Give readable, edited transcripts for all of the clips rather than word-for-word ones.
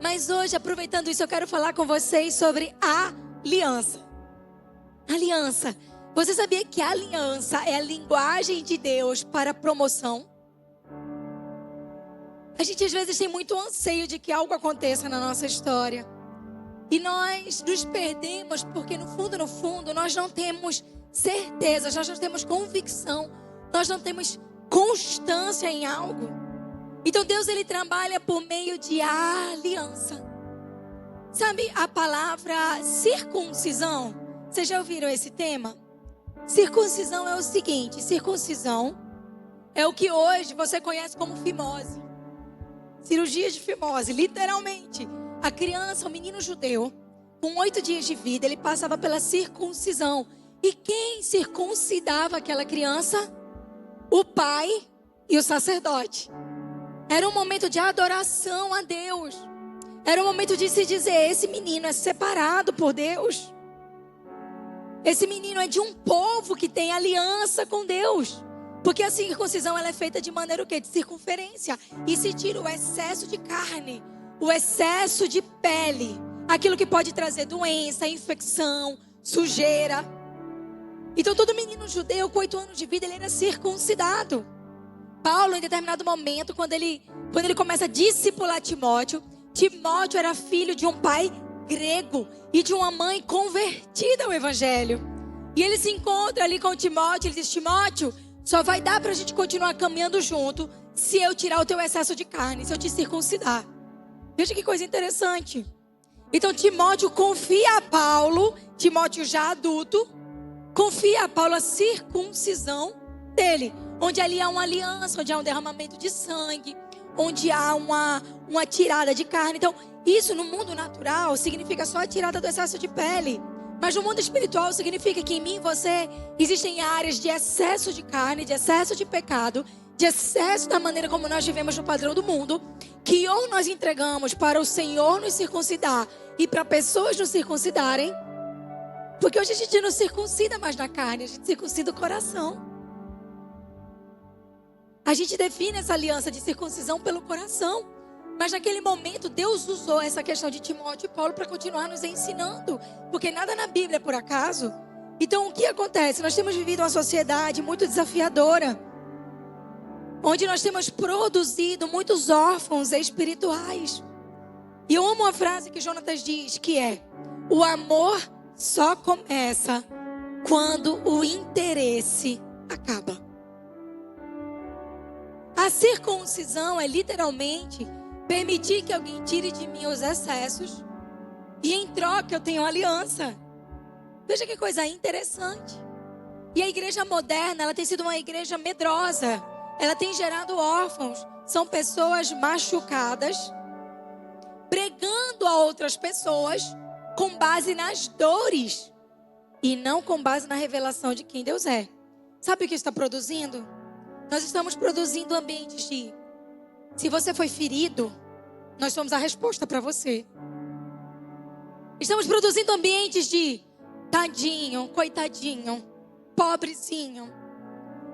Mas hoje, aproveitando isso, eu quero falar com vocês sobre a aliança. Aliança. Você sabia que a aliança é a linguagem de Deus para promoção? A gente às vezes tem muito anseio de que algo aconteça na nossa história. E nós nos perdemos porque no fundo, nós não temos certeza, nós não temos convicção, nós não temos constância em algo. Então Deus, ele trabalha por meio de aliança. Sabe a palavra circuncisão? Vocês já ouviram esse tema? Circuncisão é o seguinte, circuncisão é o que hoje você conhece como fimose. Cirurgia de fimose, literalmente. A criança, o menino judeu, com 8 dias de vida, ele passava pela circuncisão. E quem circuncidava aquela criança? O pai e o sacerdote. Era um momento de adoração a Deus. Era um momento de se dizer, esse menino é separado por Deus. Esse menino é de um povo que tem aliança com Deus. Porque a circuncisão, ela é feita de maneira o quê? De circunferência. E se tira o excesso de carne, o excesso de pele, aquilo que pode trazer doença, infecção, sujeira. Então todo menino judeu com 8 anos de vida, ele era circuncidado. Paulo, em determinado momento, quando ele começa a discipular Timóteo, Timóteo era filho de um pai grego e de uma mãe convertida ao evangelho. E ele se encontra ali com Timóteo, ele diz, Timóteo, só vai dar pra gente continuar caminhando junto se eu tirar o teu excesso de carne, se eu te circuncidar. Veja que coisa interessante. Então Timóteo confia a Paulo, Timóteo já adulto, confia a Paulo a circuncisão dele. Onde ali há uma aliança, onde há um derramamento de sangue, onde há uma tirada de carne. Então isso no mundo natural significa só a tirada do excesso de pele. Mas no mundo espiritual significa que em mim e você existem áreas de excesso de carne, de excesso de pecado, de excesso da maneira como nós vivemos no padrão do mundo, que ou nós entregamos para o Senhor nos circuncidar e para pessoas nos circuncidarem, porque hoje a gente não circuncida mais na carne, a gente circuncida o coração. A gente define essa aliança de circuncisão pelo coração. Mas naquele momento, Deus usou essa questão de Timóteo e Paulo para continuar nos ensinando. Porque nada na Bíblia é por acaso. Então, o que acontece? Nós temos vivido uma sociedade muito desafiadora. Onde nós temos produzido muitos órfãos espirituais. E eu amo uma frase que Jonatas diz, que é: o amor só começa quando o interesse acaba. A circuncisão é literalmente permitir que alguém tire de mim os excessos e em troca eu tenho aliança. Veja que coisa interessante. E a igreja moderna, ela tem sido uma igreja medrosa. Ela tem gerado órfãos. São pessoas machucadas, pregando a outras pessoas com base nas dores e não com base na revelação de quem Deus é. Sabe o que está produzindo? Nós estamos produzindo ambientes de: se você foi ferido, nós somos a resposta para você. Estamos produzindo ambientes de tadinho, coitadinho, pobrezinho.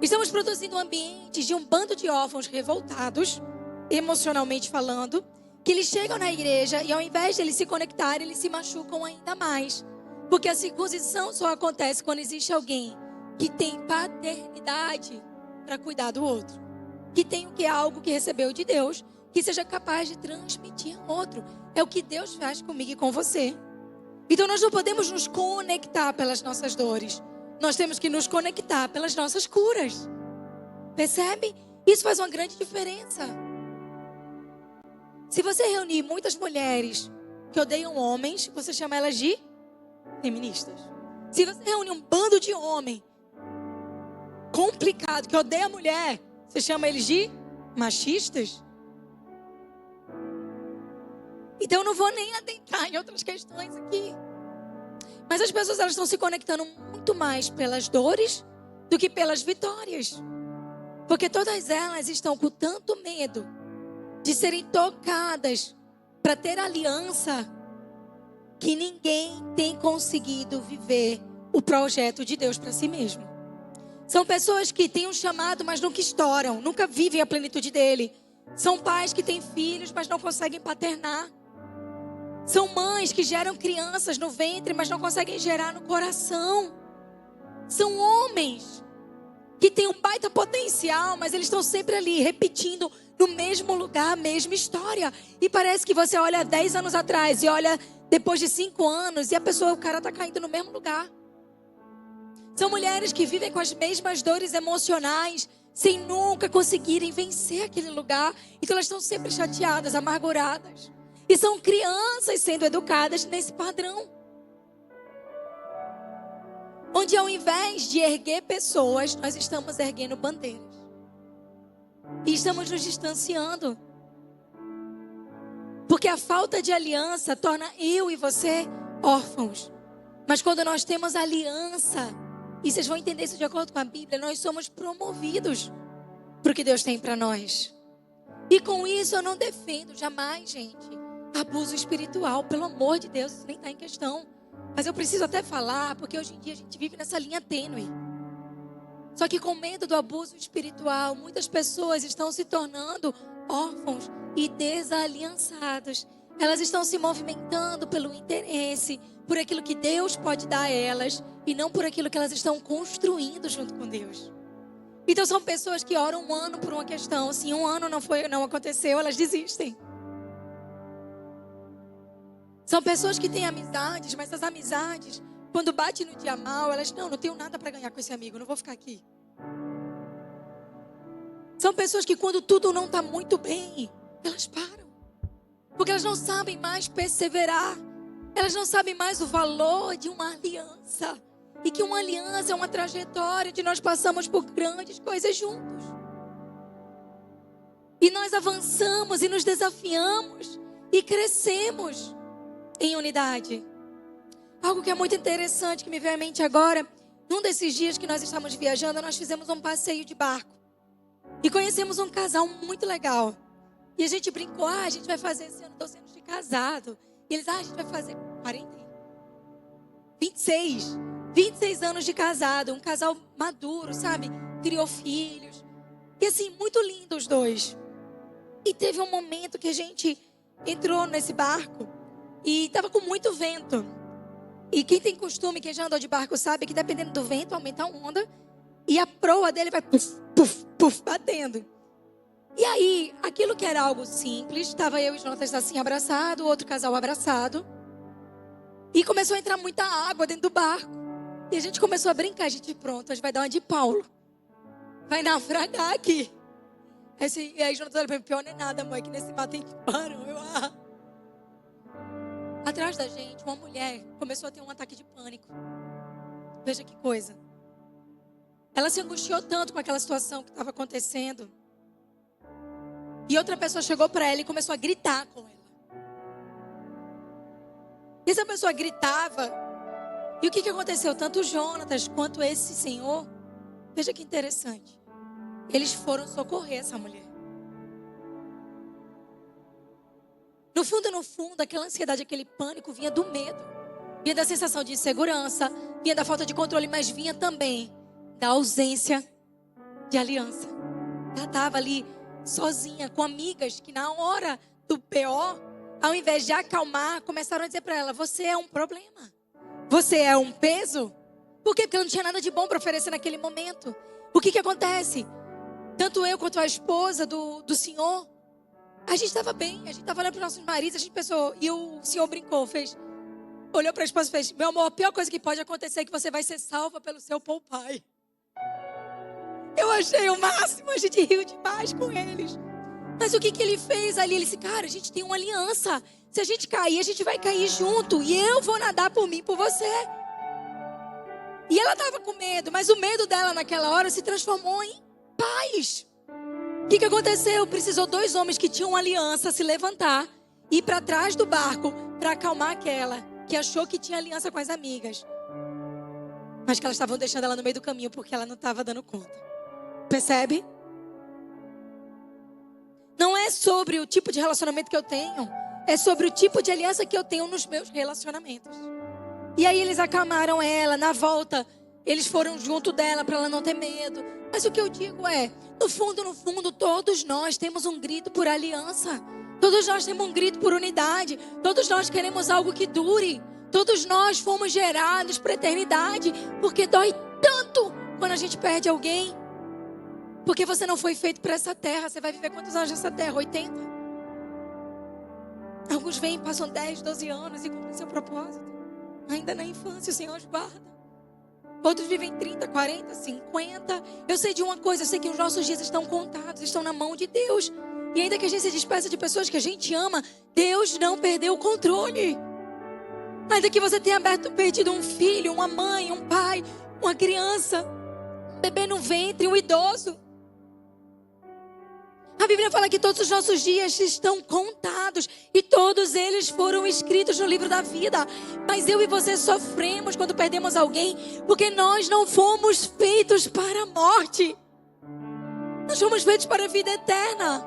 Estamos produzindo ambientes de um bando de órfãos revoltados, emocionalmente falando, que eles chegam na igreja e ao invés de eles se conectarem, eles se machucam ainda mais. Porque a circuncisão só acontece quando existe alguém que tem paternidade para cuidar do outro. Que tem o que é algo que recebeu de Deus, que seja capaz de transmitir ao outro. É o que Deus faz comigo e com você. Então nós não podemos nos conectar pelas nossas dores. Nós temos que nos conectar pelas nossas curas. Percebe? Isso faz uma grande diferença. Se você reunir muitas mulheres que odeiam homens, você chama elas de feministas. Se você reunir um bando de homem complicado que odeia a mulher, você chama eles de machistas? Então eu não vou nem adentrar em outras questões aqui. Mas as pessoas, elas estão se conectando muito mais pelas dores do que pelas vitórias. Porque todas elas estão com tanto medo de serem tocadas para ter aliança, que ninguém tem conseguido viver o projeto de Deus para si mesmo. São pessoas que têm um chamado, mas nunca estouram, nunca vivem a plenitude dele. São pais que têm filhos, mas não conseguem paternar. São mães que geram crianças no ventre, mas não conseguem gerar no coração. São homens que têm um baita potencial, mas eles estão sempre ali, repetindo no mesmo lugar, a mesma história. E parece que você olha 10 anos atrás e olha depois de 5 anos e o cara está caindo no mesmo lugar. São mulheres que vivem com as mesmas dores emocionais, sem nunca conseguirem vencer aquele lugar. Então elas estão sempre chateadas, amarguradas. E são crianças sendo educadas nesse padrão. Onde ao invés de erguer pessoas, nós estamos erguendo bandeiras. E estamos nos distanciando. Porque a falta de aliança torna eu e você órfãos. Mas quando nós temos aliança, e vocês vão entender isso de acordo com a Bíblia, nós somos promovidos para o que Deus tem para nós. E com isso eu não defendo jamais, gente, abuso espiritual. Pelo amor de Deus, isso nem está em questão. Mas eu preciso até falar, porque hoje em dia a gente vive nessa linha tênue. Só que com medo do abuso espiritual, muitas pessoas estão se tornando órfãos e desaliançados. Elas estão se movimentando pelo interesse, por aquilo que Deus pode dar a elas, e não por aquilo que elas estão construindo junto com Deus. Então são pessoas que oram 1 ano por uma questão. Se 1 ano não aconteceu, elas desistem. São pessoas que têm amizades, mas as amizades, quando bate no dia mal, elas não tenho nada para ganhar com esse amigo, não vou ficar aqui. São pessoas que quando tudo não está muito bem, elas param. Porque elas não sabem mais perseverar. Elas não sabem mais o valor de uma aliança. E que uma aliança é uma trajetória de nós passamos por grandes coisas juntos. E nós avançamos e nos desafiamos e crescemos em unidade. Algo que é muito interessante, que me veio à mente agora. Num desses dias que nós estávamos viajando, nós fizemos um passeio de barco. E conhecemos um casal muito legal. E a gente brincou, a gente vai fazer esse ano 2 anos de casado. E eles, a gente vai fazer 26 anos de casado. Um casal maduro, sabe? Criou filhos. E assim, muito lindo os dois. E teve um momento que a gente entrou nesse barco e estava com muito vento. E quem tem costume, quem já andou de barco sabe que dependendo do vento aumenta a onda. E a proa dele vai puf, puf, puf, batendo. E aí, aquilo que era algo simples, estava eu e Jonas assim abraçado, o outro casal abraçado. E começou a entrar muita água dentro do barco. E a gente começou a brincar, a gente, pronto, a gente vai dar uma de Paulo. Vai naufragar aqui. E aí Jonas olha para mim, pior não é nada, mãe, que nesse mar tem tubarão. Atrás da gente, uma mulher começou a ter um ataque de pânico. Veja que coisa. Ela se angustiou tanto com aquela situação que estava acontecendo. E outra pessoa chegou para ela e começou a gritar com ela. E essa pessoa gritava. E o que aconteceu? Tanto o Jonatas quanto esse senhor. Veja que interessante. Eles foram socorrer essa mulher. No fundo, aquela ansiedade, aquele pânico vinha do medo. Vinha da sensação de insegurança. Vinha da falta de controle, mas vinha também da ausência de aliança. Ela estava ali sozinha, com amigas que na hora do pior, ao invés de acalmar, começaram a dizer para ela, você é um problema. Você é um peso. Por quê? Porque ela não tinha nada de bom para oferecer naquele momento. O que acontece? Tanto eu quanto a esposa do senhor, a gente estava bem, a gente estava olhando para os nossos maridos, a gente pensou, e o senhor brincou, olhou para a esposa e fez, meu amor, a pior coisa que pode acontecer é que você vai ser salva pelo seu pai. Eu achei o máximo, a gente riu demais com eles. Mas o que ele fez ali? Ele disse, cara, a gente tem uma aliança. Se a gente cair, a gente vai cair junto. E eu vou nadar por mim e por você. E ela estava com medo, mas o medo dela naquela hora se transformou em paz. O que aconteceu? Precisou 2 homens que tinham uma aliança se levantar e ir para trás do barco para acalmar aquela que achou que tinha aliança com as amigas. Mas que elas estavam deixando ela no meio do caminho porque ela não estava dando conta. Percebe? Não é sobre o tipo de relacionamento que eu tenho. É sobre o tipo de aliança que eu tenho nos meus relacionamentos. E aí eles acalmaram ela. Na volta, eles foram junto dela para ela não ter medo. Mas o que eu digo é, no fundo, todos nós temos um grito por aliança. Todos nós temos um grito por unidade. Todos nós queremos algo que dure. Todos nós fomos gerados para a eternidade. Porque dói tanto quando a gente perde alguém. Porque você não foi feito para essa terra. Você vai viver quantos anos nessa terra? 80? Alguns vêm, passam 10, 12 anos e cumprem seu propósito. Ainda na infância, o Senhor os guarda. Outros vivem 30, 40, 50. Eu sei de uma coisa, eu sei que os nossos dias estão contados, estão na mão de Deus. E ainda que a gente se despeça de pessoas que a gente ama, Deus não perdeu o controle. Ainda que você tenha perdido um filho, uma mãe, um pai, uma criança, um bebê no ventre, um idoso. A Bíblia fala que todos os nossos dias estão contados e todos eles foram escritos no livro da vida. Mas eu e você sofremos quando perdemos alguém, porque nós não fomos feitos para a morte. Nós fomos feitos para a vida eterna.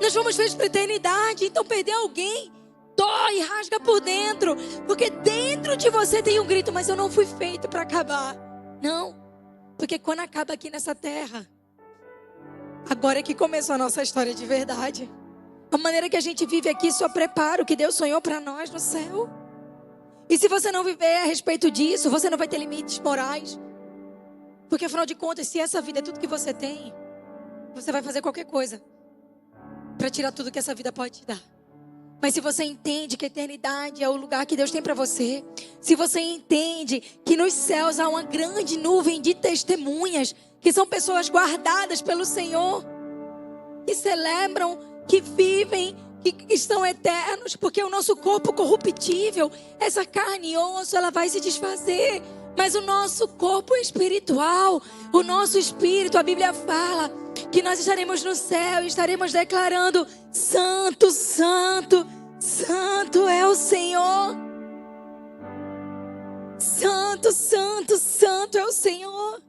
Nós fomos feitos para a eternidade. Então perder alguém dói, rasga por dentro. Porque dentro de você tem um grito, mas eu não fui feito para acabar. Não, porque quando acaba aqui nessa terra, agora é que começou a nossa história de verdade. A maneira que a gente vive aqui só prepara o que Deus sonhou para nós no céu. E se você não viver a respeito disso, você não vai ter limites morais. Porque afinal de contas, se essa vida é tudo que você tem, você vai fazer qualquer coisa para tirar tudo que essa vida pode te dar. Mas se você entende que a eternidade é o lugar que Deus tem para você, se você entende que nos céus há uma grande nuvem de testemunhas, que são pessoas guardadas pelo Senhor, que celebram, que vivem, que estão eternos, porque o nosso corpo corruptível, essa carne e osso, ela vai se desfazer, mas o nosso corpo espiritual, o nosso espírito, a Bíblia fala que nós estaremos no céu e estaremos declarando: Santo, Santo, Santo é o Senhor. Santo, Santo, Santo é o Senhor.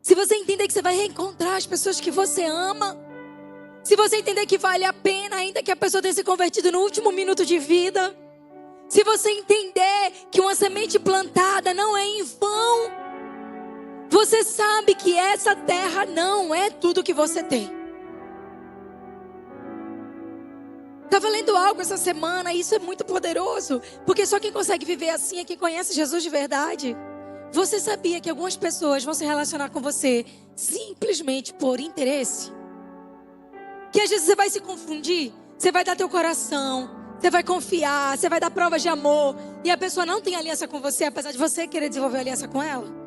Se você entender que você vai reencontrar as pessoas que você ama, se você entender que vale a pena, ainda que a pessoa tenha se convertido no último minuto de vida, se você entender que uma semente plantada não é em vão, você sabe que essa terra não é tudo que você tem. Estava lendo algo essa semana e isso é muito poderoso, porque só quem consegue viver assim é quem conhece Jesus de verdade. Você sabia que algumas pessoas vão se relacionar com você simplesmente por interesse? Que às vezes você vai se confundir, você vai dar teu coração, você vai confiar, você vai dar provas de amor, e a pessoa não tem aliança com você, apesar de você querer desenvolver aliança com ela.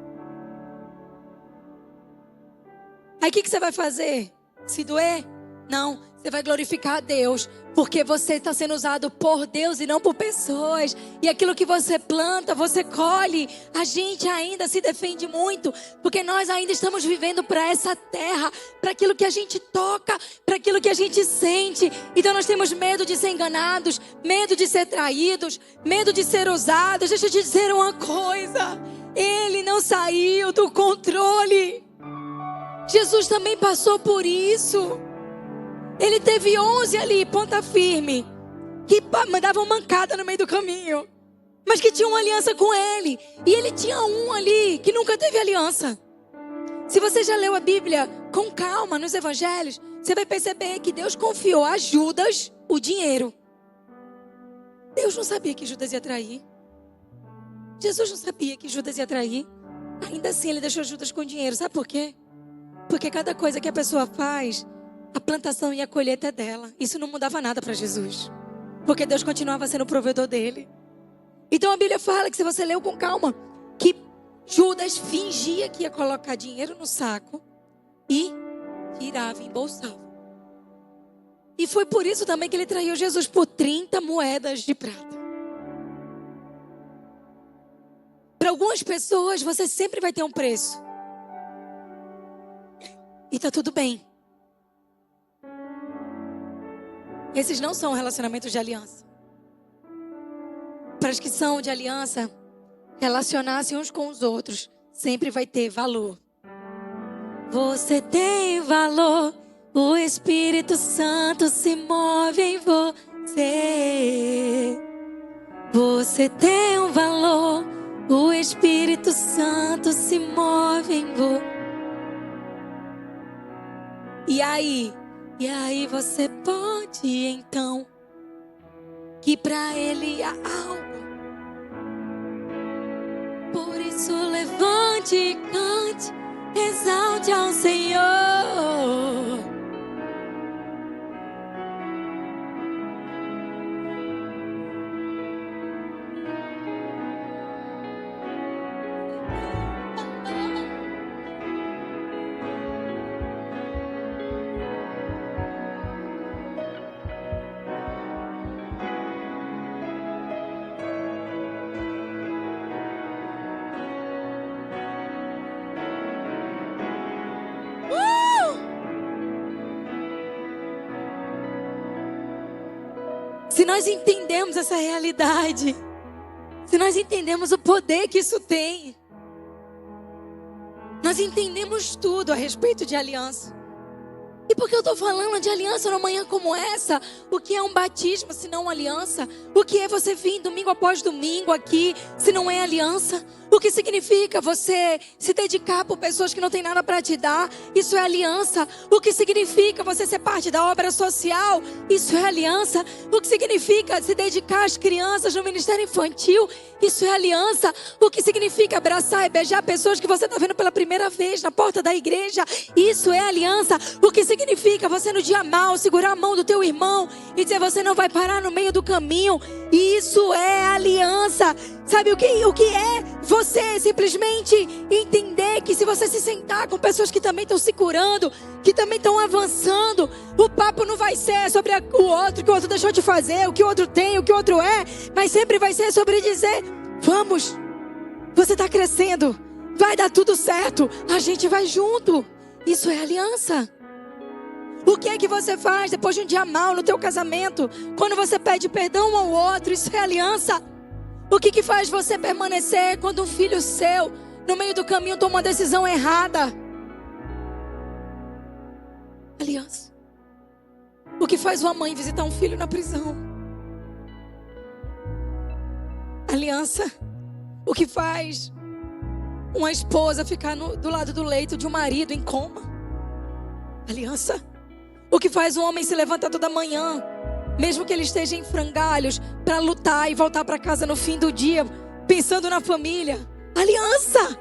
Aí o que você vai fazer? Se doer? Não, você vai glorificar a Deus, porque você está sendo usado por Deus e não por pessoas. E aquilo que você planta, você colhe. A gente ainda se defende muito, porque nós ainda estamos vivendo para essa terra, para aquilo que a gente toca, para aquilo que a gente sente. Então nós temos medo de ser enganados, medo de ser traídos, medo de ser usados. Deixa eu te dizer uma coisa: Ele não saiu do controle. Jesus também passou por isso. Ele teve 11 ali, ponta firme, que mandavam mancada no meio do caminho, mas que tinham uma aliança com ele. E ele tinha um ali que nunca teve aliança. Se você já leu a Bíblia com calma nos evangelhos, você vai perceber que Deus confiou a Judas o dinheiro. Deus não sabia que Judas ia trair. Jesus não sabia que Judas ia trair. Ainda assim ele deixou Judas com dinheiro. Sabe por quê? Porque cada coisa que a pessoa faz, a plantação e a colheita é dela. Isso não mudava nada para Jesus, porque Deus continuava sendo o provedor dele. Então a Bíblia fala que, se você leu com calma, que Judas fingia que ia colocar dinheiro no saco e tirava e embolsava. E foi por isso também que ele traiu Jesus por 30 moedas de prata. Para algumas pessoas você sempre vai ter um preço. E tá tudo bem. Esses não são relacionamentos de aliança. Para os que são de aliança, relacionar-se uns com os outros sempre vai ter valor. Você tem valor, o Espírito Santo se move em você. Você tem um valor, o Espírito Santo se move em você. E aí você pode então, que para Ele há algo. Por isso levante e cante, exalte ao Senhor. Se nós entendemos essa realidade, se nós entendemos o poder que isso tem, nós entendemos tudo a respeito de aliança. E por que eu estou falando de aliança numa manhã como essa? O que é um batismo se não aliança? O que é você vir domingo após domingo aqui se não é aliança? O que significa você se dedicar por pessoas que não têm nada para te dar? Isso é aliança. O que significa você ser parte da obra social? Isso é aliança. O que significa se dedicar às crianças no ministério infantil? Isso é aliança. O que significa abraçar e beijar pessoas que você está vendo pela primeira vez na porta da igreja? Isso é aliança. O que significa você no dia mal segurar a mão do teu irmão e dizer você não vai parar no meio do caminho? Isso é aliança. Sabe o que é você simplesmente entender que se você se sentar com pessoas que também estão se curando, que também estão avançando, o papo não vai ser sobre o outro, o que o outro deixou de fazer, o que o outro tem, o que o outro é, mas sempre vai ser sobre dizer, vamos, você está crescendo, vai dar tudo certo, a gente vai junto. Isso é aliança. O que é que você faz depois de um dia mal no teu casamento? Quando você pede perdão um ao outro, isso é aliança. O que faz você permanecer quando um filho seu, no meio do caminho, toma uma decisão errada? Aliança. O que faz uma mãe visitar um filho na prisão? Aliança. O que faz uma esposa ficar do lado do leito de um marido em coma? Aliança. O que faz um homem se levantar toda manhã, mesmo que ele esteja em frangalhos, para lutar e voltar para casa no fim do dia, pensando na família? Aliança.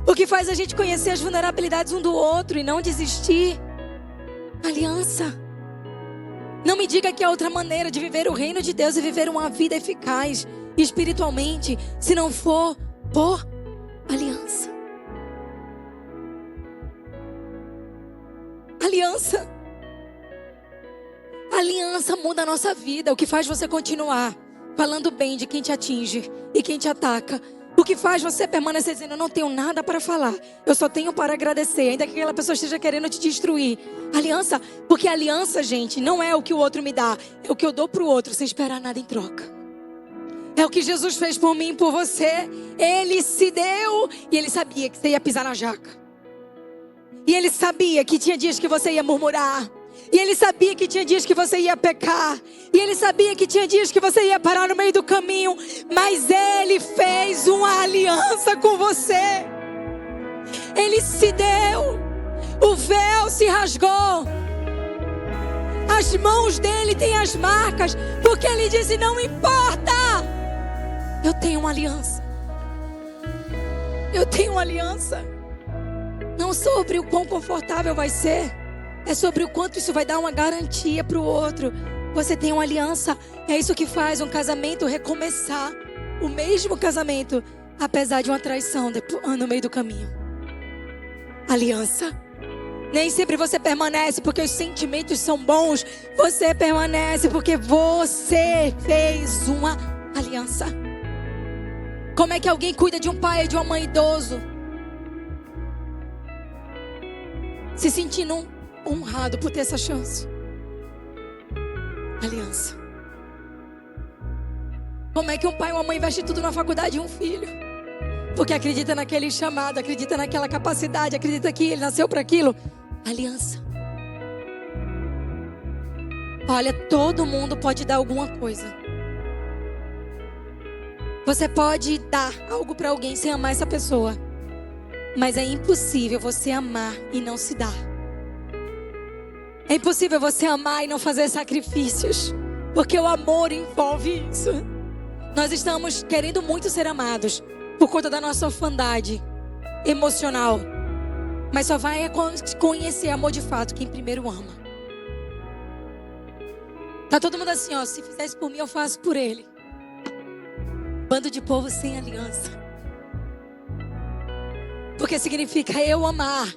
O que faz a gente conhecer as vulnerabilidades um do outro e não desistir? Aliança. Não me diga que há outra maneira de viver o reino de Deus e viver uma vida eficaz espiritualmente, se não for por aliança. Aliança. Aliança muda a nossa vida. O que faz você continuar falando bem de quem te atinge e quem te ataca. O que faz você permanecer dizendo, eu não tenho nada para falar, eu só tenho para agradecer, ainda que aquela pessoa esteja querendo te destruir. Aliança. Porque aliança, gente, não é o que o outro me dá, é o que eu dou para o outro sem esperar nada em troca. É o que Jesus fez por mim e por você. Ele se deu e ele sabia que você ia pisar na jaca. E ele sabia que tinha dias que você ia murmurar. E ele sabia que tinha dias que você ia pecar. E ele sabia que tinha dias que você ia parar no meio do caminho. Mas ele fez uma aliança com você. Ele se deu. O véu se rasgou. As mãos dele têm as marcas. Porque ele disse, não importa. Eu tenho uma aliança. Eu tenho uma aliança. Não sobre o quão confortável vai ser, é sobre o quanto isso vai dar uma garantia para o outro. Você tem uma aliança. É isso que faz um casamento recomeçar. O mesmo casamento, apesar de uma traição no meio do caminho. Aliança. Nem sempre você permanece porque os sentimentos são bons. Você permanece porque você fez uma aliança. Como é que alguém cuida de um pai e de uma mãe idoso? Se sentindo honrado por ter essa chance. Aliança. Como é que um pai e uma mãe investem tudo na faculdade de um filho? Porque acredita naquele chamado, acredita naquela capacidade, acredita que ele nasceu para aquilo. Aliança. Olha, todo mundo pode dar alguma coisa. Você pode dar algo para alguém sem amar essa pessoa. Mas é impossível você amar e não se dar. É impossível você amar e não fazer sacrifícios, porque o amor envolve isso. Nós estamos querendo muito ser amados por conta da nossa orfandade emocional, mas só vai conhecer amor de fato quem primeiro ama. Tá todo mundo assim, ó, se fizesse por mim, eu faço por ele. Bando de povo sem aliança. Porque significa eu amar.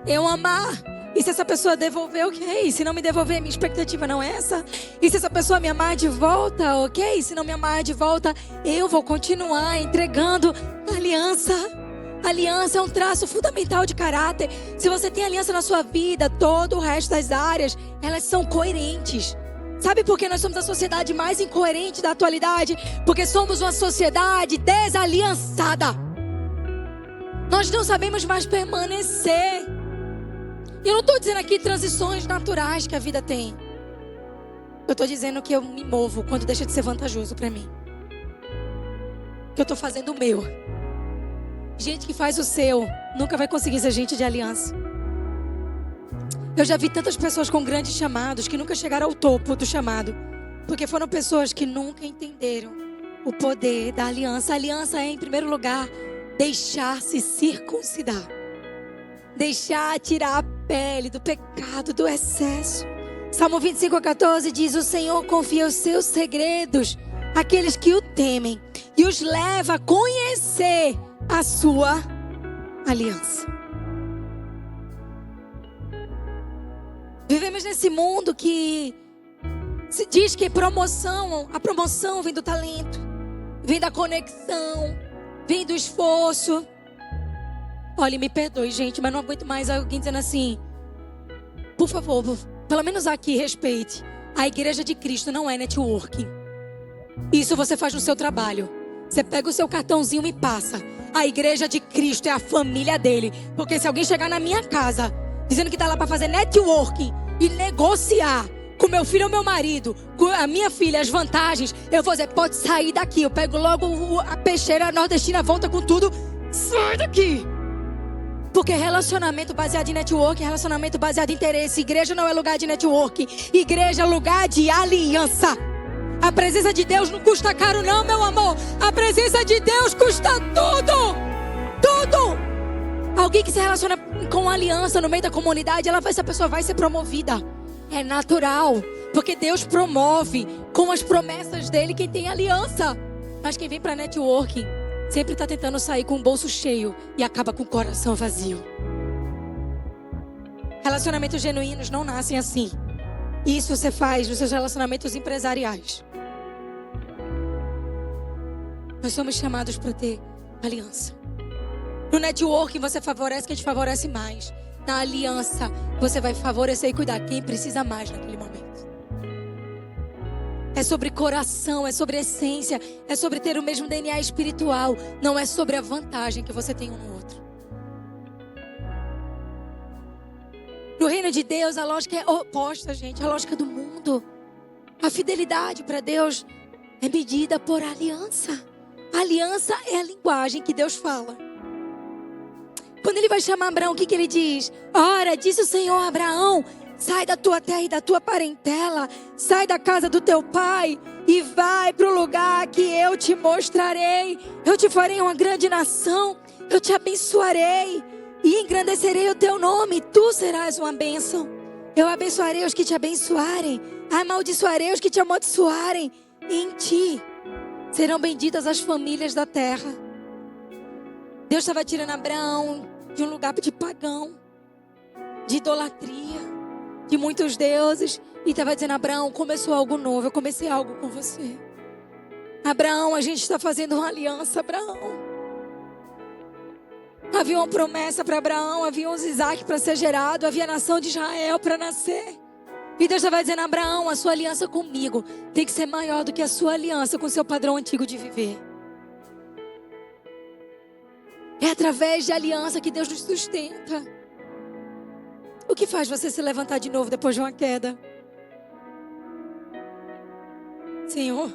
Eu amar. E se essa pessoa devolver, ok. Se não me devolver, minha expectativa não é essa. E se essa pessoa me amar de volta, ok. Se não me amar de volta, eu vou continuar entregando aliança. Aliança é um traço fundamental de caráter. Se você tem aliança na sua vida, todo o resto das áreas, elas são coerentes. Sabe por que nós somos a sociedade mais incoerente da atualidade? Porque somos uma sociedade desaliançada. Nós não sabemos mais permanecer. Eu não estou dizendo aqui transições naturais que a vida tem. Eu estou dizendo que eu me movo quando deixa de ser vantajoso para mim. Que eu estou fazendo o meu. Gente que faz o seu nunca vai conseguir ser gente de aliança. Eu já vi tantas pessoas com grandes chamados que nunca chegaram ao topo do chamado, porque foram pessoas que nunca entenderam o poder da aliança. A aliança é, em primeiro lugar, deixar-se circuncidar. Deixar tirar a pele do pecado, do excesso. Salmo 25:14 diz: o Senhor confia os seus segredos àqueles que o temem e os leva a conhecer a sua aliança. Vivemos nesse mundo que se diz que a promoção vem do talento, vem da conexão, vem do esforço. Olha, me perdoe, gente, mas não aguento mais alguém dizendo assim: por favor, pelo menos aqui, respeite. A igreja de Cristo não é networking. Isso você faz no seu trabalho. Você pega o seu cartãozinho e passa. A igreja de Cristo é a família dele. Porque se alguém chegar na minha casa dizendo que está lá para fazer networking e negociar com meu filho ou meu marido, com a minha filha, as vantagens, eu vou dizer: pode sair daqui. Eu pego logo a peixeira nordestina, volta com tudo. Sai daqui. Porque relacionamento baseado em networking, relacionamento baseado em interesse. Igreja não é lugar de networking. Igreja é lugar de aliança. A presença de Deus não custa caro não, meu amor. A presença de Deus custa tudo. Tudo. Alguém que se relaciona com aliança no meio da comunidade, essa pessoa vai ser promovida. É natural. Porque Deus promove com as promessas dele quem tem aliança. Mas quem vem para networking sempre está tentando sair com o bolso cheio e acaba com o coração vazio. Relacionamentos genuínos não nascem assim. Isso você faz nos seus relacionamentos empresariais. Nós somos chamados para ter aliança. No networking você favorece quem te favorece mais. Na aliança você vai favorecer e cuidar quem precisa mais naquele momento. É sobre coração, é sobre essência, é sobre ter o mesmo DNA espiritual. Não é sobre a vantagem que você tem um no outro. No reino de Deus a lógica é oposta, gente. A lógica do mundo. A fidelidade para Deus é medida por aliança. A aliança é a linguagem que Deus fala. Quando ele vai chamar Abraão, o que ele diz? Ora, disse o Senhor a Abraão: sai da tua terra e da tua parentela, sai da casa do teu pai e vai para o lugar que eu te mostrarei. Eu te farei uma grande nação, eu te abençoarei e engrandecerei o teu nome. Tu serás uma bênção. Eu abençoarei os que te abençoarem, amaldiçoarei os que te amaldiçoarem. Em ti serão benditas as famílias da terra. Deus estava tirando Abraão de um lugar de pagão, de idolatria, de muitos deuses, e estava dizendo: Abraão, começou algo novo, eu comecei algo com você. Abraão, a gente está fazendo uma aliança, Abraão. Havia uma promessa para Abraão, havia uns Isaac para ser gerado, havia a nação de Israel para nascer. E Deus estava dizendo: Abraão, a sua aliança comigo tem que ser maior do que a sua aliança com o seu padrão antigo de viver. É através de aliança que Deus nos sustenta. O que faz você se levantar de novo depois de uma queda? Senhor,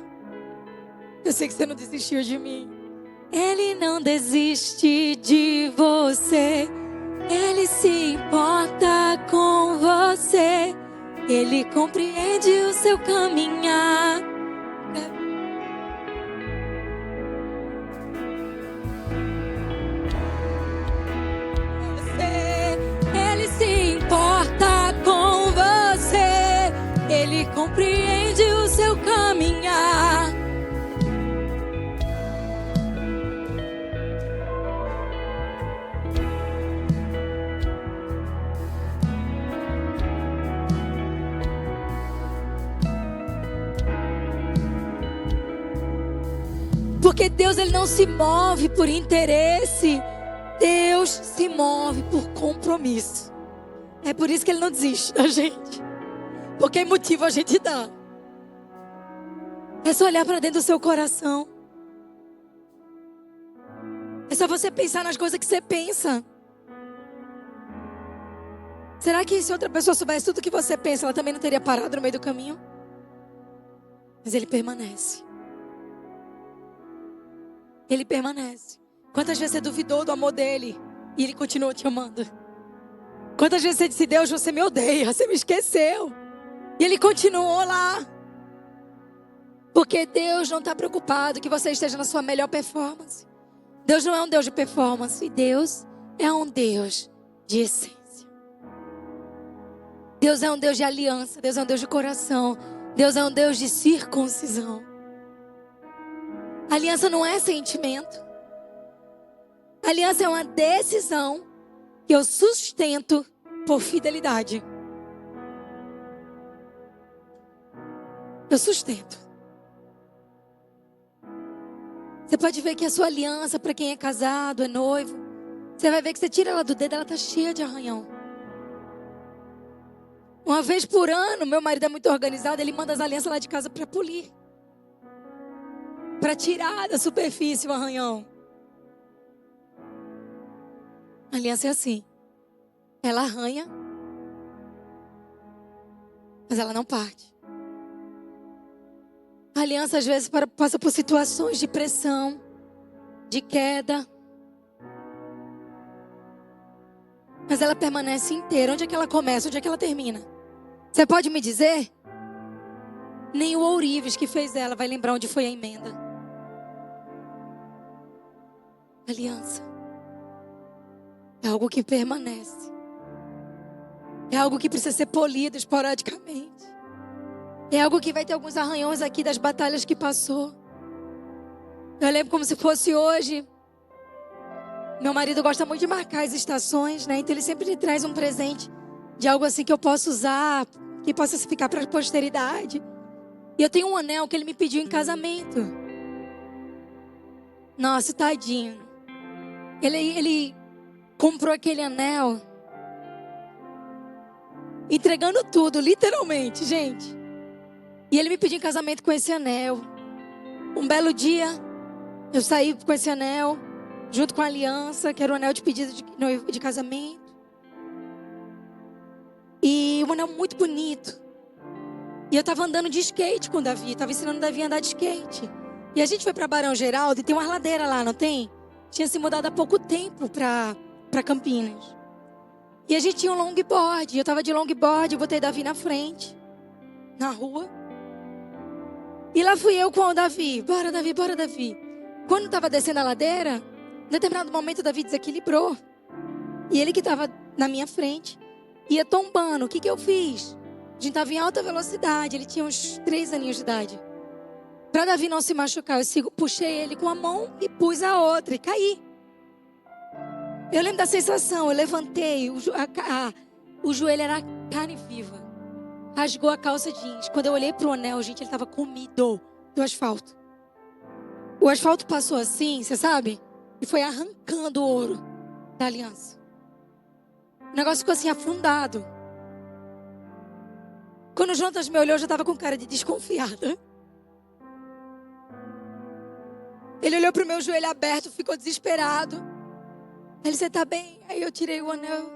eu sei que você não desistiu de mim. Ele não desiste de você. Ele se importa com você. Ele compreende o seu caminhar. Ele se importa com você. Ele compreende o seu caminhar. Porque Deus, ele não se move por interesse. Deus se move por compromisso. É por isso que ele não desiste da gente. Porque motivo a gente dá. É só olhar para dentro do seu coração. É só você pensar nas coisas que você pensa. Será que se outra pessoa soubesse tudo que você pensa, ela também não teria parado no meio do caminho? Mas ele permanece. Ele permanece. Quantas vezes você duvidou do amor dele e ele continua te amando? Quantas vezes você disse: Deus, você me odeia, você me esqueceu. E ele continuou lá. Porque Deus não está preocupado que você esteja na sua melhor performance. Deus não é um Deus de performance. Deus é um Deus de essência. Deus é um Deus de aliança. Deus é um Deus de coração. Deus é um Deus de circuncisão. Aliança não é sentimento. Aliança é uma decisão que eu sustento por fidelidade. Eu sustento. Você pode ver que a sua aliança, para quem é casado, é noivo, você vai ver que você tira ela do dedo, ela está cheia de arranhão. Uma vez por ano, meu marido é muito organizado, ele manda as alianças lá de casa para polir. Para tirar da superfície o arranhão. A aliança é assim. Ela arranha, mas ela não parte. A aliança às vezes passa por situações de pressão, de queda. Mas ela permanece inteira. Onde é que ela começa? Onde é que ela termina? Você pode me dizer? Nem o ourives que fez ela vai lembrar onde foi a emenda. Aliança é algo que permanece. É algo que precisa ser polido esporadicamente. É algo que vai ter alguns arranhões aqui das batalhas que passou. Eu lembro como se fosse hoje. Meu marido gosta muito de marcar as estações, né? Então ele sempre me traz um presente de algo assim que eu possa usar, que possa ficar para a posteridade. E eu tenho um anel que ele me pediu em casamento. Nossa, tadinho. Ele comprou aquele anel entregando tudo, literalmente, gente. E ele me pediu em casamento com esse anel. Um belo dia, eu saí com esse anel, junto com a aliança, que era o anel de pedido de casamento. E um anel muito bonito. E eu estava andando de skate com o Davi, estava ensinando o Davi a andar de skate. E a gente foi para Barão Geraldo e tem uma ladeira lá, não tem? Tinha se mudado há pouco tempo para Campinas. E a gente tinha um longboard. Eu estava de longboard, eu botei Davi na frente, na rua. E lá fui eu com o Davi. Bora, Davi, bora, Davi. Quando estava descendo a ladeira, em determinado momento o Davi desequilibrou. E ele que estava na minha frente ia tombando. O que eu fiz? A gente estava em alta velocidade. Ele tinha uns 3 aninhos de idade. Para Davi não se machucar, eu puxei ele com a mão e pus a outra e caí. Eu lembro da sensação, eu levantei, o joelho era carne viva. Rasgou a calça jeans. Quando eu olhei para o anel, gente, ele estava comido do asfalto. O asfalto passou assim, você sabe? E foi arrancando o ouro da aliança. O negócio ficou assim, afundado. Quando o Jonas me olhou, eu já estava com cara de desconfiada. Ele olhou para o meu joelho aberto, ficou desesperado. Ele, você está bem? Aí eu tirei o anel.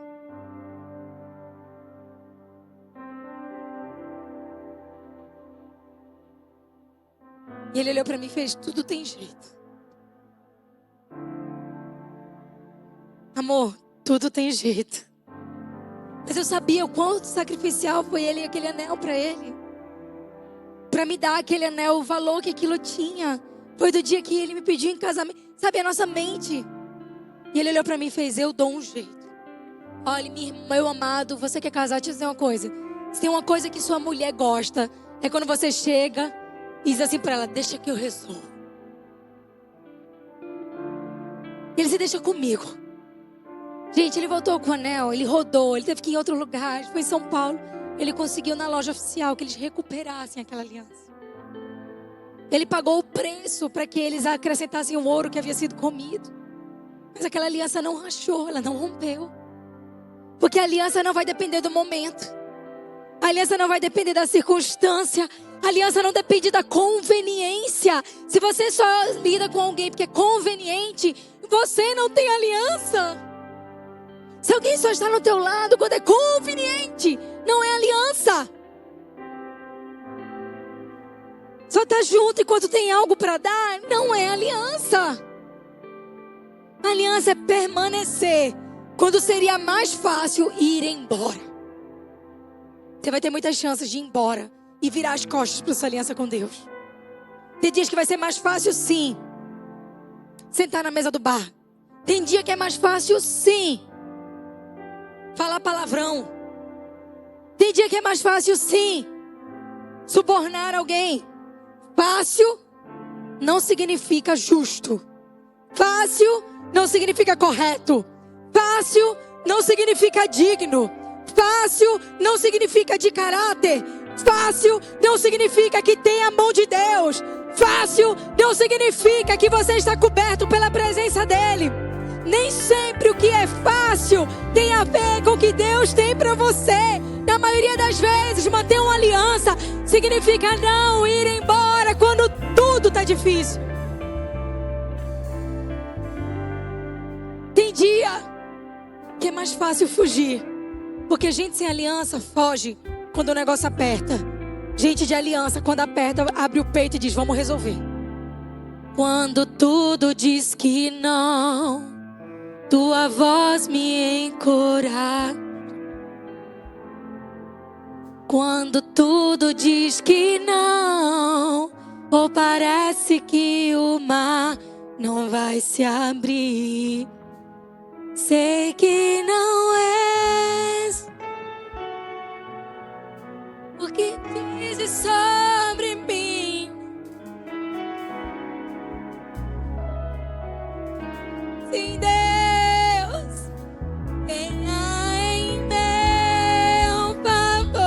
E ele olhou para mim e fez: tudo tem jeito. Amor, tudo tem jeito. Mas eu sabia o quanto sacrificial foi ele e aquele anel para ele. Para me dar aquele anel, o valor que aquilo tinha. Foi do dia que ele me pediu em casamento. Sabe, a nossa mente. E ele olhou para mim e fez, eu dou um jeito. Olha, meu amado, você quer casar, deixa eu dizer uma coisa. Se tem uma coisa que sua mulher gosta, é quando você chega e diz assim para ela, deixa que eu resolvo. Ele se deixa comigo. Gente, ele voltou com o anel, ele rodou, ele teve que ir em outro lugar, foi em São Paulo. Ele conseguiu na loja oficial que eles recuperassem aquela aliança. Ele pagou o preço para que eles acrescentassem o ouro que havia sido comido. Mas aquela aliança não rachou, ela não rompeu. Porque a aliança não vai depender do momento. A aliança não vai depender da circunstância. A aliança não depende da conveniência. Se você só lida com alguém porque é conveniente, você não tem aliança. Se alguém só está no teu lado quando é conveniente, não é aliança. Só está junto enquanto tem algo para dar, não é aliança. A aliança é permanecer quando seria mais fácil ir embora. Você vai ter muitas chances de ir embora e virar as costas para essa aliança com Deus. Tem dias que vai ser mais fácil, sim, sentar na mesa do bar. Tem dia que é mais fácil, sim, falar palavrão. Tem dia que é mais fácil, sim, subornar alguém. Fácil não significa justo. Fácil não significa correto. Fácil não significa digno. Fácil não significa de caráter. Fácil não significa que tem a mão de Deus. Fácil não significa que você está coberto pela presença dEle. Nem sempre o que é fácil tem a ver com o que Deus tem para você. Na maioria das vezes, manter uma aliança significa não ir embora quando tudo está difícil. Tem dia que é mais fácil fugir, porque gente sem aliança foge quando o negócio aperta. Gente de aliança, quando aperta, abre o peito e diz, vamos resolver. Quando tudo diz que não, tua voz me encoraja. Quando tudo diz que não, ou parece que o mar não vai se abrir. Sei que não és, porque dizes sobre mim. Sim, Deus, venha em meu favor.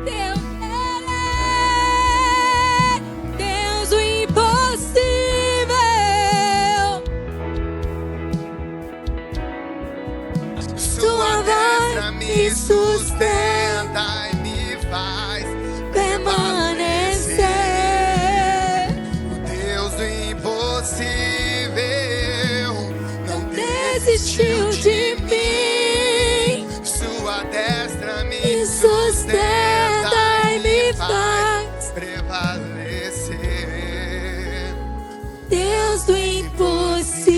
Deus é Deus o impossível. Sua voz me sustenta e me faz permanecer. O Deus do impossível não desistiu de mim. Sua destra me sustenta e me faz prevalecer. Deus do impossível.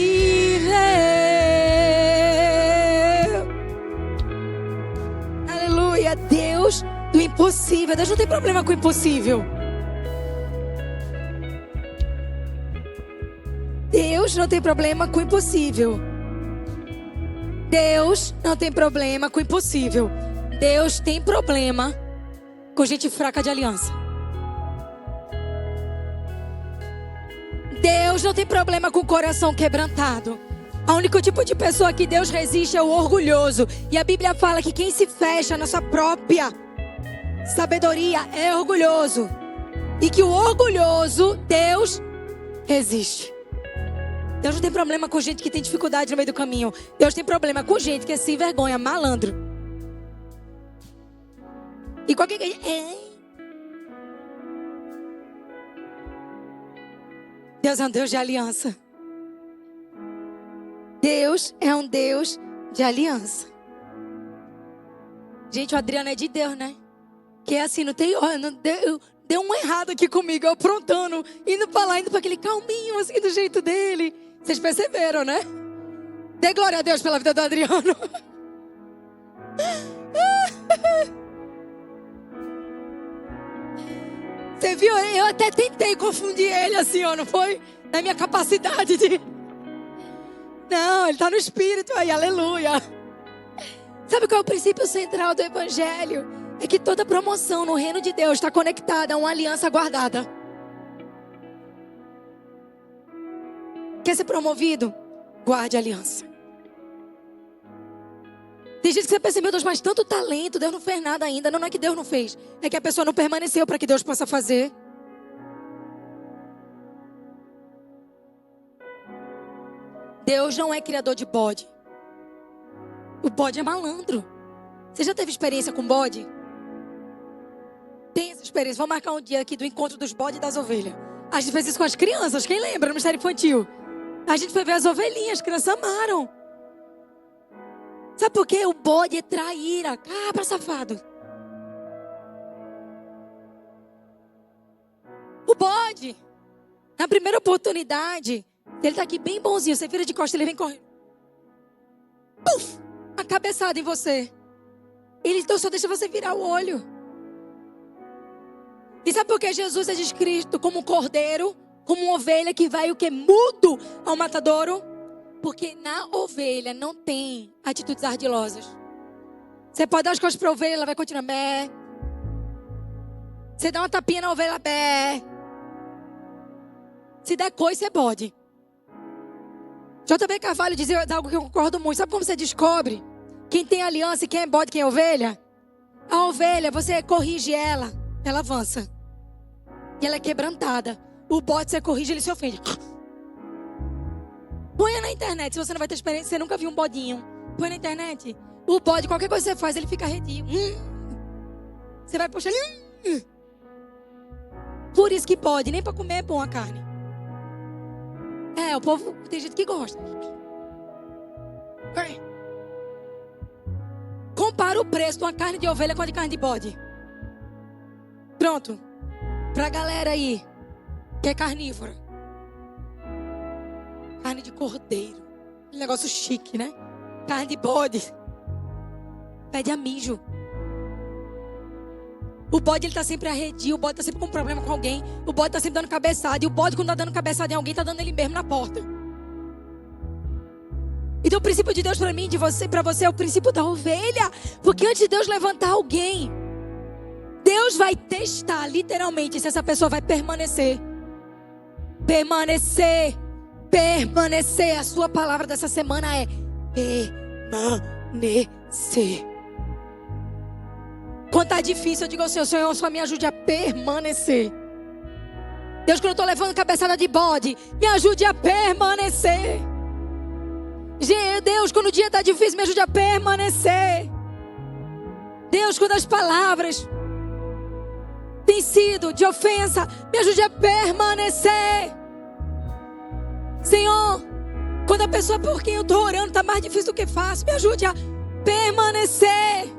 Aleluia, Deus do impossível. Deus não tem problema com o impossível. Deus não tem problema com o impossível. Deus não tem problema com o impossível. Deus tem problema com gente fraca de aliança. Deus não tem problema com o coração quebrantado. O único tipo de pessoa que Deus resiste é o orgulhoso. E a Bíblia fala que quem se fecha na sua própria sabedoria é orgulhoso. E que o orgulhoso, Deus resiste. Deus não tem problema com gente que tem dificuldade no meio do caminho. Deus tem problema com gente que é sem vergonha, malandro. E qualquer coisa. Deus é um Deus de aliança. Deus é um Deus de aliança. Gente, o Adriano é de Deus, né? Que é assim, não tem deu um errado aqui comigo, eu aprontando, indo pra lá, indo pra aquele calminho, assim, do jeito dele. Vocês perceberam, né? Dê glória a Deus pela vida do Adriano. Você viu? Eu até tentei confundir ele assim, ó, não foi? Na minha capacidade de... Não, ele tá no espírito aí, aleluia. Sabe qual é o princípio central do evangelho? É que toda promoção no reino de Deus está conectada a uma aliança guardada. Quer ser promovido? Guarde a aliança. Tem gente que você percebeu, Deus, mas tanto talento, Deus não fez nada ainda. Não é que Deus não fez, é que a pessoa não permaneceu para que Deus possa fazer. Deus não é criador de bode. O bode é malandro. Você já teve experiência com bode? Tem essa experiência. Vamos marcar um dia aqui do encontro dos bodes e das ovelhas. A gente fez isso com as crianças. Quem lembra? No Ministério Infantil. A gente foi ver as ovelhinhas. As crianças amaram. Sabe por quê? O bode é traíra. Cabra safado. O bode, na primeira oportunidade, ele tá aqui bem bonzinho. Você vira de costas, ele vem correndo. Puf! Uma cabeçada em você. Ele então só deixa você virar o olho. E sabe por que Jesus é descrito como um cordeiro, como uma ovelha que vai o que? Mudo ao matadouro? Porque na ovelha não tem atitudes ardilosas. Você pode dar as costas para a ovelha, ela vai continuar bé. Você dá uma tapinha na ovelha, bé. Se der coisa, você pode. J.B. Carvalho dizia algo que eu concordo muito. Sabe como você descobre quem tem aliança e quem é bode, quem é ovelha? A ovelha, você corrige ela, ela avança. E ela é quebrantada. O bode, você corrige, ele se ofende. Põe na internet, se você não vai ter experiência, você nunca viu um bodinho. Põe na internet. O bode, qualquer coisa que você faz, ele fica arredio. Você vai puxar ele. Por isso que pode, nem para comer é bom a carne. É, o povo, tem gente que gosta. Compara o preço de uma carne de ovelha com a de carne de bode. Pronto. Pra galera aí, que é carnívora. Carne de cordeiro. Um negócio chique, né? Carne de bode. Pede a mijo. O bode, ele tá sempre arredio. O bode tá sempre com problema com alguém. O bode tá sempre dando cabeçada. E o bode, quando tá dando cabeçada em alguém, tá dando ele mesmo na porta. Então o princípio de Deus para mim, de você, para você é o princípio da ovelha. Porque antes de Deus levantar alguém, Deus vai testar literalmente se essa pessoa vai permanecer. Permanecer. Permanecer. A sua palavra dessa semana é permanecer. Quando tá difícil, eu digo ao Senhor, Senhor, só me ajude a permanecer. Deus, quando eu tô levando cabeçada de bode, me ajude a permanecer. Deus, quando o dia tá difícil, me ajude a permanecer. Deus, quando as palavras têm sido de ofensa, me ajude a permanecer. Senhor, quando a pessoa por quem eu estou orando está mais difícil do que fácil, me ajude a permanecer.